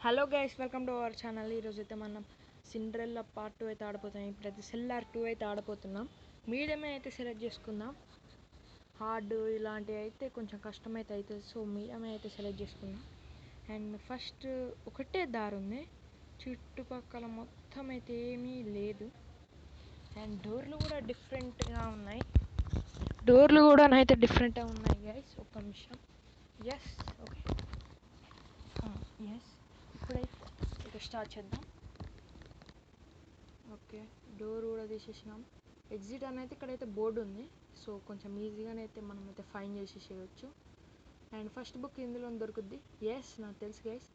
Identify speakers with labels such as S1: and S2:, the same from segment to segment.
S1: Hello guys, welcome to our channel. ఈరోజు అయితే మనం సిండ్రెల్లా పార్ట్ 2 అయితే ఆడిపోతున్నాం. ఇప్పుడైతే సెల్లార్ 2 అయితే ఆడిపోతున్నాం. మీడియమే అయితే సెలెక్ట్ చేసుకుందాం. హార్డ్ ఇలాంటివి అయితే కొంచెం కష్టమైతే అవుతుంది. సో మీడియమే అయితే సెలెక్ట్ చేసుకుందాం. అండ్ ఫస్ట్ ఒకటే దారి ఉంది, చుట్టుపక్కల మొత్తం అయితే ఏమీ లేదు. అండ్ డోర్లు కూడా డిఫరెంట్గా ఉన్నాయి. గైస్. ఒక నిమిషం. Yes, okay. ఎస్, ఇప్పుడైతే ఇక స్టార్ట్ చేద్దాం. ఓకే, డోర్ కూడా తీసేసినాం. ఎగ్జిట్ అని అయితే ఇక్కడైతే బోర్డు ఉంది. సో కొంచెం ఈజీగానే అయితే మనం అయితే ఫైన్ చేసేసేయచ్చు. అండ్ ఫస్ట్ బుక్ ఇందులో దొరుకుద్ది. ఎస్, నాకు తెలుసు గైస్.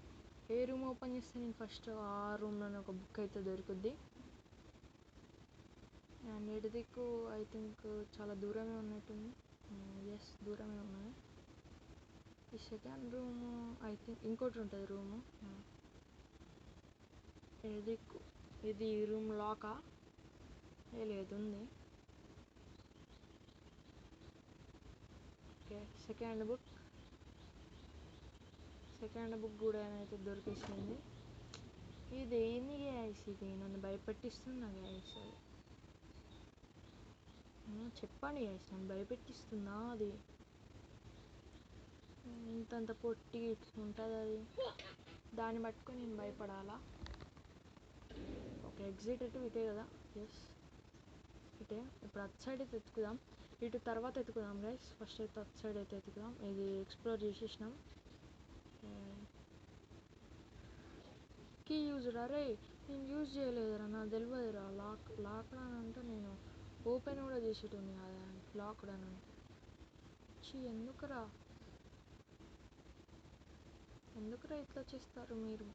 S1: ఏ రూమ్ ఓపెన్ చేస్తే నేను ఫస్ట్ ఆ రూమ్లోనే ఒక బుక్ అయితే దొరుకుద్ది. అండ్ ఎటు దిక్కు ఐ థింక్ చాలా దూరమే ఉన్నట్టుంది. ఎస్, దూరమే ఉన్నది. ఈ సెకండ్ రూము ఐ థింక్ ఇంకోటి ఉంటుంది రూము. ఇది రూమ్ లాకా? లేదు, ఉంది. ఓకే, సెకండ్ బుక్ కూడా అయితే దొరికేసింది. ఇది ఏంది గ్యాస్? ఇది నన్ను భయపెట్టిస్తున్నా గ్యాస్. చెప్పండి గ్యాస్, నన్ను భయపెట్టిస్తుందా? అది ఇంతంత పొట్టి ఉంటుంది అది, దాన్ని పట్టుకొని నేను భయపడాలా? ఓకే, ఎగ్జిట్ ఇటే కదా. ఎస్, ఇటే. ఇప్పుడు అటు సైడ్ అయితే ఎత్తుకుదాం. ఇటు తర్వాత ఎత్తుకుదాం గైస్. ఫస్ట్ అయితే అటు సైడ్ అయితే ఎత్తుకుదాం. ఇది ఎక్స్ప్లోర్ చేసేసినాం. కీ యూజ్ రే, నేను యూజ్ చేయలేదురా, నాకు తెలియదురా. లాక్ అని అంటే నేను ఓపెన్ కూడా చేసేటోని కదా. లాక్ అని అంటే ఎందుకురా ఇట్లా చేస్తారు మీరు?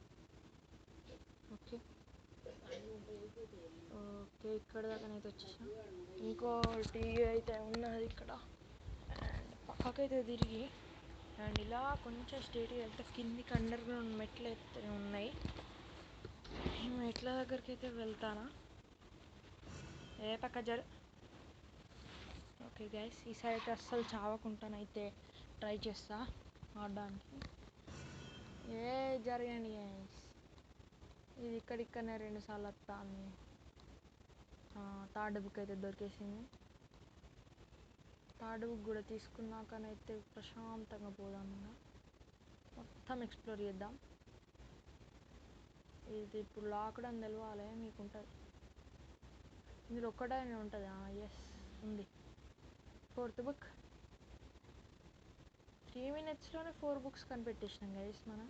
S1: ఓకే, ఇక్కడ దాకానైతే వచ్చేసాం. ఇంకోటి అయితే ఉన్నది ఇక్కడ. అండ్ పక్కకైతే తిరిగి అండ్ ఇలా కొంచెం స్ట్రేట్గా వెళ్తే కిందికి అండర్ గ్రౌండ్ మెట్లు అయితే ఉన్నాయి. మెట్ల దగ్గరికి అయితే వెళ్తానా? ఏ పక్క ఓకే గైస్, ఈ సైడ్ అయితే అస్సలు చావకుంటానైతే ట్రై చేస్తా ఆడడానికి. జరగండి గైస్. ఇది ఇక్కడనే 2 సార్లు వస్తాను. థర్డ్ బుక్ అయితే దొరికేసింది. థర్డ్ బుక్ కూడా తీసుకున్నాకనైతే ప్రశాంతంగా పోదాం. ఇంకా మొత్తం ఎక్స్ప్లోర్ చేద్దాం. ఇది ఇప్పుడు లాక్డ్ అని తెలవాలి మీకు ఉంటుంది. ఇందులో ఒక్కటే ఉంటుంది. ఎస్, ఉంది. 4th book. 3 minutesలోనే 4 బుక్స్ కనిపెట్టేసినాం గైస్ మనం.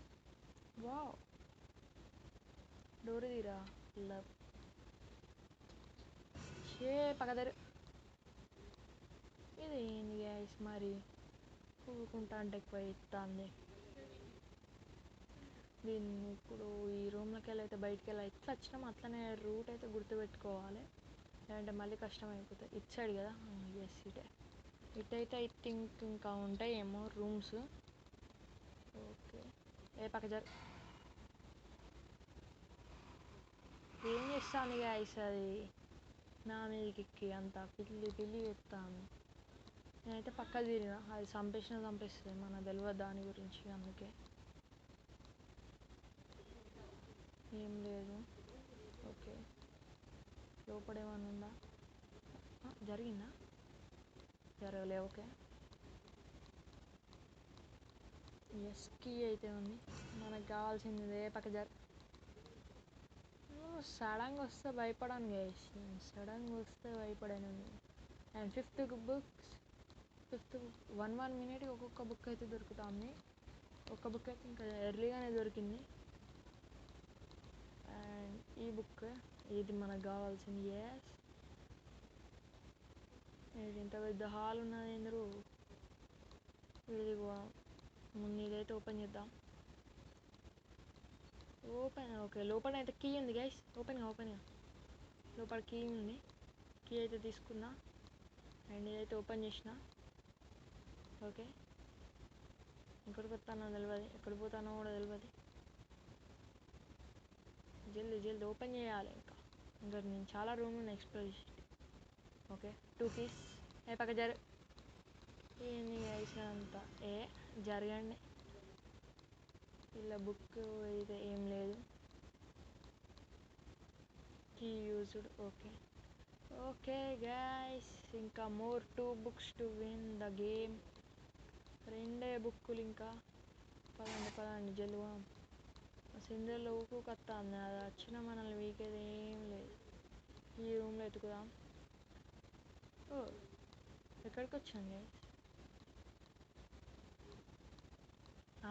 S1: వావ్, డోర్ తీరా. లవ్ పక్కదారు. ఇది ఏంది గైస్ మరి? కూకుంటా అంటే ఎక్కువ ఇస్తుంది. దీన్ని ఇప్పుడు ఈ రూమ్లోకి వెళ్ళి అయితే బయటికి వెళ్ళి ఎట్లా వచ్చినాం అట్లనే రూట్ అయితే గుర్తుపెట్టుకోవాలి, లేదంటే మళ్ళీ కష్టం అయిపోతుంది. ఇటు సైడ్ కదా. ఎస్, ఇటైతే ఐ థింక్ ఇంకా ఉంటాయేమో రూమ్స్. ఓకే, పక్క ఏం చేస్తాను గైస్? అది నా మీదకి ఎక్కి అంత పిల్లి ఎత్తాను. నేనైతే పక్క తిరిగిన, అది చంపేస్తుంది. మన తెలియదు దాని గురించి. అందుకే ఏం లేదు. ఓకే, లోపడేమన్నా ఉందా? జరిగిందా? జరగలే. ఓకే, ఎస్, కీ అయితే ఉంది. మనకు కావాల్సింది పక్క సడన్గా వస్తే భయపడాను గైస్. భయపడాను. అండ్ 5th బుక్ 1 minute ఒక్కొక్క బుక్ అయితే దొరుకుతుంది. ఒక బుక్ అయితే ఇంకా ఎర్లీగానే దొరికింది. అండ్ ఈ బుక్, ఇది మనకు కావాల్సింది. ఎస్, ఇది ఇంత పెద్ద హాల్ ఉన్నది. ఎందుకు ఇది ముందు ఇదైతే ఓపెన్ చేద్దాం. ఓకే, లోపల అయితే కీ ఉంది గైస్. ఓపెన్గా లోపల కీ ఉంది. కీ అయితే తీసుకున్నా. అండ్ ఇదైతే ఓపెన్ చేసిన. ఓకే, ఎక్కడికి వస్తానో తెలియదు, ఎక్కడ పోతానో కూడా తెలియదు. జల్దీ ఓపెన్ చేయాలి. ఇంకా నేను చాలా రూమ్లను ఎక్స్ప్లోర్ చేసి. Okay, 2 keys. పక్క ఏంది గైస్ అంతా? జరగండి. ఇలా బుక్ అయితే ఏం లేదు. Key used. Okay okay guys, ఇంకా more 2 books to win the game. 2 బుక్కులు ఇంకా. పదండి జల్లుగా. సిండ్రెల్లా ఊకుకొత్తాంది, అది వచ్చినా మనల్ని వీకేది ఏం లేదు. ఈ రూమ్లో ఎతుకుదాం. ఓ ఎక్కడికి వచ్చాను గైస్?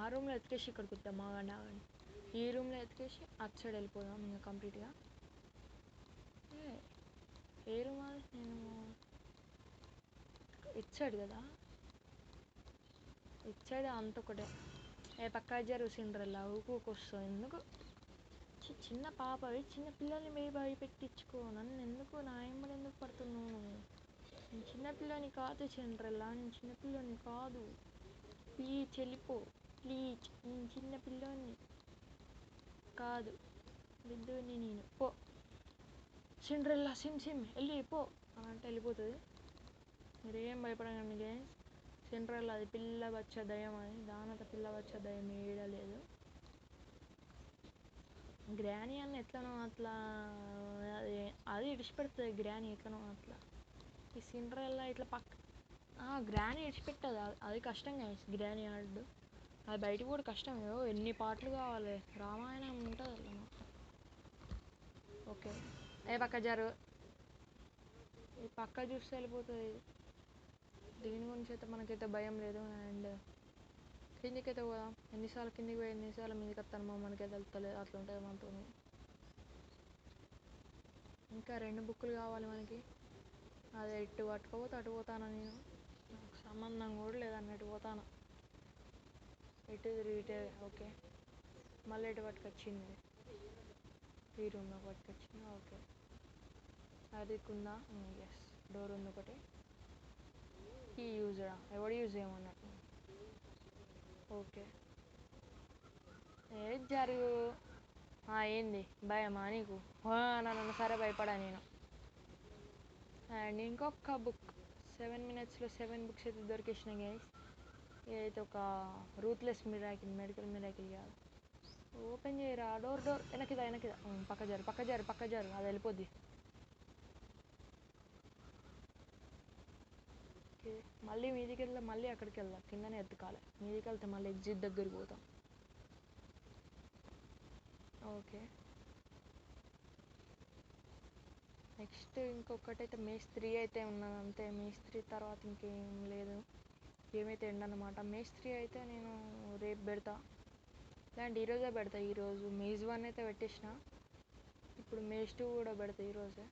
S1: ఆ రూమ్లో ఎతికేసి ఇక్కడికి వద్దాం. ఆగండి. ఈ రూమ్లో ఎతికేసి అటు సైడ్ వెళ్ళిపోదాం ఇంకా కంప్లీట్గా. ఏ రూమ్ అది? నేను ఇటు సైడ్ కదా, ఇటు సైడ్ అంత ఒకటే. పక్క జరుగు సిండ్రెల్లా, ఊకొస్తావు ఎందుకు? చిన్న పాపవి, చిన్న పిల్లల్ని భయపెట్టించుకో. నన్ను ఎందుకు, నా ఎంబడి ఎందుకు పడుతున్నావు నువ్వు? నేను చిన్నపిల్లని కాదు సిండ్రెల్లా, నేను చిన్నపిల్లని కాదు. ప్లీజ్ వెళ్ళిపో, ప్లీజ్. నేను చిన్నపిల్లని కాదు, పెద్దోడిని నేను. పో సిండ్రెల్లా, సిమ్ వెళ్ళి పో అని అంటే వెళ్ళిపోతుంది. మీరేం భయపడకండి గైస్. సిండ్రెల్లా అది పిల్ల వచ్చే దయ్యం, అది దానంత పిల్ల వచ్చే దయ్యం ఏడలేదు. గ్రానీ అన్న ఎట్లనో అట్లా అది ఇడిచిపెడుతుంది. గ్రానీ ఎట్లనో అట్లా. ఈ సిండ్రెల్లా ఇట్లా గ్రానీ ఇడిచిపెట్టదు, అది కష్టం గైస్. గ్రానీ ఆడు అది బయటకు కూడా కష్టం. ఎన్ని పాటలు కావాలి, రామాయణం ఉంటుంది అట్లా మొత్తం. ఓకే పక్క జారు, ఈ పక్క చూస్తే వెళ్ళిపోతుంది. దీని గురించి అయితే మనకైతే భయం లేదు. అండ్ కిందికైతే పోదాం. ఎన్నిసార్లు కిందికి పోయి ఎన్నిసార్లు మీదకి వస్తాను మనకైతే వెళ్తలేదు. అట్లా ఉంటుంది మనతో. ఇంకా 2 బుక్కులు కావాలి మనకి. అదే ఇటు పట్టుకపోతే అటు పోతాను నేను. నాకు సంబంధం కూడా లేదన్నట్టు పోతాను. ఇటు తిరిగితే ఓకే. మళ్ళీ ఇటు పట్టుకొచ్చింది, ఈ రూమ్లో పట్టుకొచ్చింది. ఓకే అది కుందా. ఎస్, డోర్ ఉంది ఒకటి. కీ యూజ్డా, ఎవడు యూజ్ చేయమన్నట్టు. ఓకే జరుగు. ఏంది భయమా నీకు? నన్ను సరే భయపడా నేను. అండ్ ఇంకొక బుక్. 7 minutesలో 7 books అయితే దొరికేసినాయి గైస్. ఇదైతే ఒక రూత్లెస్ మిరాకిల్, మెడికల్ మిరాకిల్ కాదు. ఓపెన్ చేయరా డోర్. వెనకిదా పక్క జారు అది వెళ్ళిపోద్ది. ఓకే మళ్ళీ మీదికి వెళ్దాం, మళ్ళీ అక్కడికి వెళ్దాం. కిందనే ఎత్తుకాలి. మీదికి వెళ్తే మళ్ళీ ఎగ్జిట్ దగ్గరికి పోతాం. ఓకే నెక్స్ట్ ఇంకొకటైతే మేస్త్రి అయితే ఉన్నది అంతే. మేస్త్రి తర్వాత ఇంకేం లేదు. ఏమైతే ఎండనమాట. మేస్త్రి అయితే నేను రేపు పెడతా, లేదంటే ఈరోజే పెడతా. ఈరోజు మేజ్ 1 అయితే పెట్టేసిన. ఇప్పుడు మేజ్ 2 కూడా పెడతా ఈరోజే.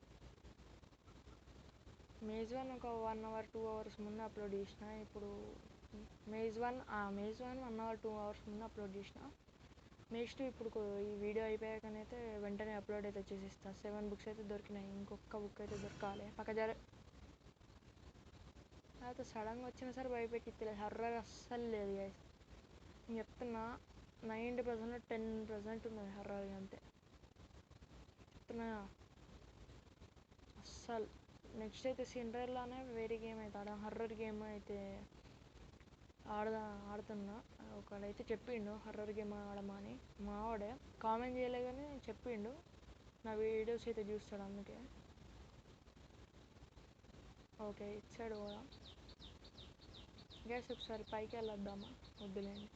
S1: మేజ్ 1 ఒక 1 hour 2 hours ముందు అప్లోడ్ చేసిన. ఇప్పుడు మేజ్ 1 1 hour 2 hours ముందు అప్లోడ్ చేసిన. మేజ్ 2 ఇప్పుడు ఈ వీడియో అయిపోయాకనైతే వెంటనే అప్లోడ్ అయితే చేసేస్తాను. 7 books అయితే దొరికినాయి. ఇంకొక బుక్ అయితే దొరకాలి. పక్కజారే అయితే సడన్గా వచ్చినా సరే భయపెట్టిలేదు. హర్రర్ అస్సలు లేదు గైస్. నేను చెప్తున్నా 90%లో 10% ఉన్నది హర్రర్, అంతే చెప్తున్నా అస్సలు. నెక్స్ట్ అయితే సిండ్రెల్లానే వేరే గేమ్ అయితే హర్రర్ గేమ్ అయితే ఆడుతున్నా. ఒకడైతే చెప్పిండు హర్రర్ గేమ్ ఆడమని. మావాడే కామెంట్ చేయలే కానీ చెప్పిండు. నా వీడియోస్ అయితే చూస్తాడు అందుకే. ఓకే ఇటు సైడ్ పోదాం గ్యాస్. ఒకసారి పైకి వెళ్ళొద్దామా? వద్దులేండి.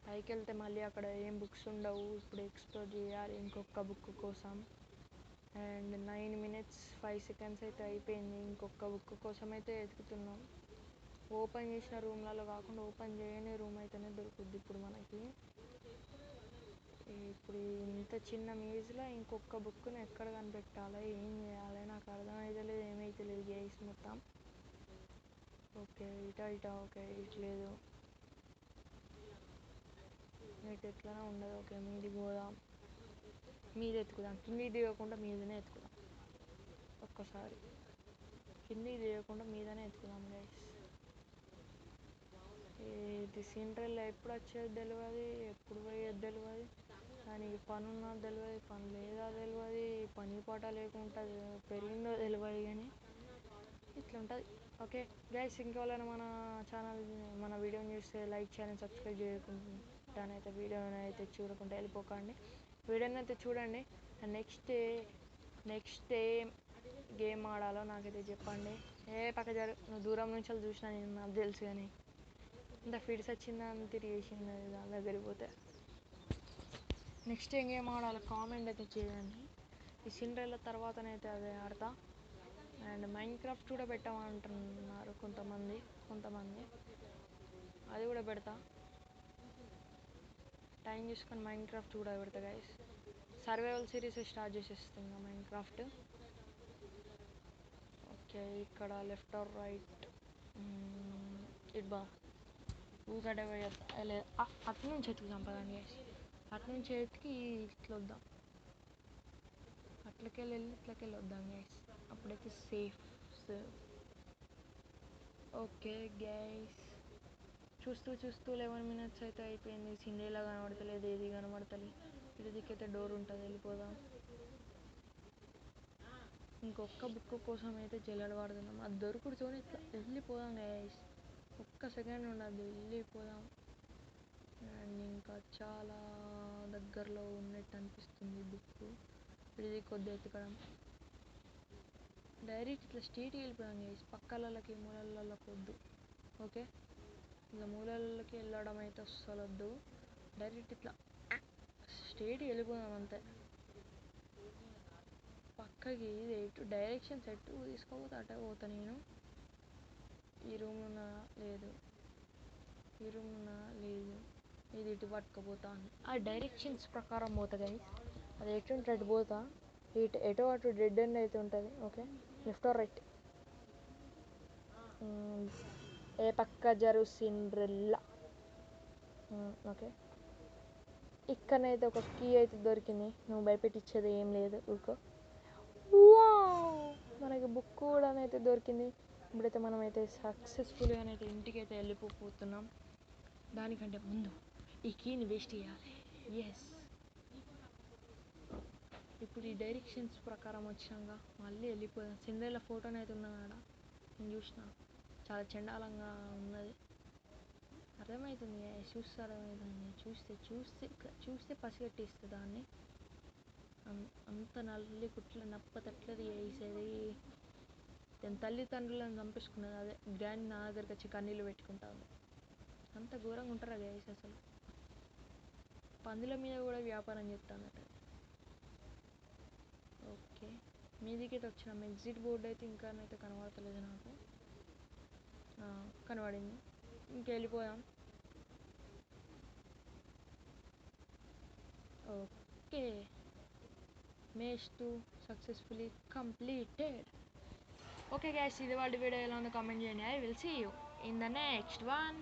S1: పైకి వెళ్తే మళ్ళీ అక్కడ ఏం బుక్స్ ఉండవు. ఇప్పుడు ఎక్స్ప్లోర్ చేయాలి ఇంకొక బుక్ కోసం. అండ్ 9 minutes 5 seconds అయితే అయిపోయింది. ఇంకొక బుక్ కోసం అయితే వెతుకుతున్నాం. ఓపెన్ చేసిన రూమ్లలో కాకుండా ఓపెన్ చేయని రూమ్ అయితేనే దొరుకుద్ది ఇప్పుడు మనకి. ఇప్పుడు ఇంత చిన్న మేజ్లో ఇంకొక బుక్ని ఎక్కడ కనిపెట్టాలి, ఏం చేయాలి నాకు అర్థమైతే లేదు, ఏమైతే లేదు గైస్ మొత్తం. ఓకే ఇటా ఓకే ఇటు లేదు, ఇటు ఎట్లనే ఉండదు. ఓకే మీదికి పోదాం, మీద ఎత్తుకుదాం. కిందికి దిగకుండా మీదనే ఎత్తుకుదాం. ఒక్కసారి కిందికి దిగకుండా మీదనే ఎత్తుకుదాం గైస్. ఇది సిండ్రెల్లా ఎప్పుడు వచ్చేది తెలియదు, ఎప్పుడు పోయేది తెలియదు. దానికి పని ఉన్నది తెలియదు, పని లేదా తెలియదు, పని పాట లేకుండా పెరిగిందో తెలియదు. కానీ ఇట్లా ఉంటుంది. ఓకే గైస్, ఇంకెవరైనా మన ఛానల్ మన వీడియోని చూస్తే లైక్ చేయాలని సబ్స్క్రైబ్ చేయకుండా పెట్టాను అయితే వీడియోని అయితే చూడకుండా వెళ్ళిపోకండి. వీడియోని అయితే చూడండి. నెక్స్ట్ గేమ్ ఆడాలో నాకైతే చెప్పండి. పక్క జరు, నువ్వు దూరం నుంచి చూసినా నేను, నాకు తెలుసు. కానీ ఇంత ఫిట్స్ వచ్చిందా అని తిరిగేసింది అది దాని దగ్గరికి పోతే. నెక్స్ట్ ఏం గేమ్ ఆడాలో కామెంట్ అయితే చేయండి. ఈ సిండ్రెల్లా తర్వాతనైతే అదే ఆడతా. అండ్ మైన్క్రాఫ్ట్ కూడా పెట్టామంటున్నారు కొంతమంది, అది కూడా పెడతా. టైం చూసుకొని మైన్క్రాఫ్ట్ కూడా పెడతా గైస్. సర్వైవల్ సిరీస్ స్టార్ట్ చేసేస్తున్నా మైన్క్రాఫ్ట్. ఓకే, ఇక్కడ లెఫ్ట్ ఆర్ రైట్, ఇట్ బా ఊగడే అటు నుంచి ఎత్తుకు చంపదాన్ని గైస్. అటు నుంచి ఎత్తుకి ఇట్లా వద్దాం, అట్లకెళ్ళి ఇట్లకెళ్ళి వద్దాం గైస్, అప్పుడైతే సేఫ్. ఓకే గైస్, చూస్తూ 11 minutes అయితే అయిపోయింది. సిండ్రెల్లా కనబడతలేదు, ఏది కనబడతలేదు. ఇటు దిక్కైతే డోర్ ఉంటుంది, వెళ్ళిపోదాం. ఇంకొక బుక్ కోసం అయితే జల్లెడ వాడుతున్నాం. అది దొరుకుడుతోనే ఇట్లా వెళ్ళిపోదాం గైస్. ఒక్క సెకండ్ ఉండదు, వెళ్ళిపోదాం. అండ్ ఇంకా చాలా దగ్గరలో ఉన్నట్టు అనిపిస్తుంది బుక్. ఇది కొద్దిగా ఎత్తుకడం, డైరెక్ట్ ఇట్లా స్ట్రీట్కి వెళ్ళిపోదాం గైస్. పక్కలకి మూలలకి వద్దు. ఓకే, ఇలా మూలలకి వెళ్ళడం అయితే అస్సలు వద్దు. డైరెక్ట్ ఇట్లా స్ట్రీట్కి వెళ్ళిపోదాం అంతే. పక్కకి ఎటు డైరెక్షన్స్ ఎటు తీసుకోపోతే అటే పోతా నేను. ఈ రూమ్ ఉన్నా లేదు, ఈ రూమ్ ఉన్నా లేదు, ఇది ఇటు పట్టుకుపోతాను. ఆ డైరెక్షన్స్ ప్రకారం పోతా గైస్. అది ఎటు ఉంటే అటు పోతా. ఎటు అటు డెడ్ ఎండ్ అయితే ఉంటుంది. ఓకే, లెఫ్ట్ ఆర్ రైట్, ఏ పక్క జరు సిండ్రెల్లా. ఓకే, ఇక్కడనైతే ఒక కీ అయితే దొరికింది. నువ్వు భయపెట్టించేది ఏం లేదు, ఊరుకో. మనకి బుక్ కూడా అయితే దొరికింది. ఇప్పుడైతే మనమైతే సక్సెస్ఫుల్గానైతే ఇంటికి అయితే వెళ్ళిపోతున్నాం. దానికంటే ముందు ఈ కీని వేస్ట్ చేయాలి. ఎస్, ఇప్పుడు ఈ డైరెక్షన్స్ ప్రకారం వచ్చినాక మళ్ళీ వెళ్ళిపోయాం. సిండ్రెల్లా ఫోటోని అయితే ఉన్నది ఆడ, నేను చూసిన, చాలా చండాలంగా ఉన్నది. అర్థమవుతుంది, చూస్తే అర్థమవుతుంది. చూస్తే పసిగట్టేస్తుంది దాన్ని. అంత నల్లి కుట్ల నప్పతట్లది వేసేది. దాని తల్లిదండ్రులను చంపేసుకున్నది. అదే గ్రాండ్ నా దగ్గరికి వచ్చి కన్నీళ్ళు పెట్టుకుంటుంది. అంత ఘోరంగా ఉంటారా గైస్ అసలు. పందుల మీద కూడా వ్యాపారం చేస్తానట. ఓకే, మీదికైతే వచ్చినాం. ఎగ్జిట్ బోర్డు అయితే ఇంకా అయితే కనబడతలేదు నాకు. కనబడింది, ఇంకెళ్ళిపోయాం. ఓకే, మేష్ 2 సక్సెస్ఫుల్లీ కంప్లీటెడ్. ఓకే గైస్, ఇది వాళ్ళ వీడియో ఎలా ఉందో కామెంట్ చేయండి. I will see you in the next one.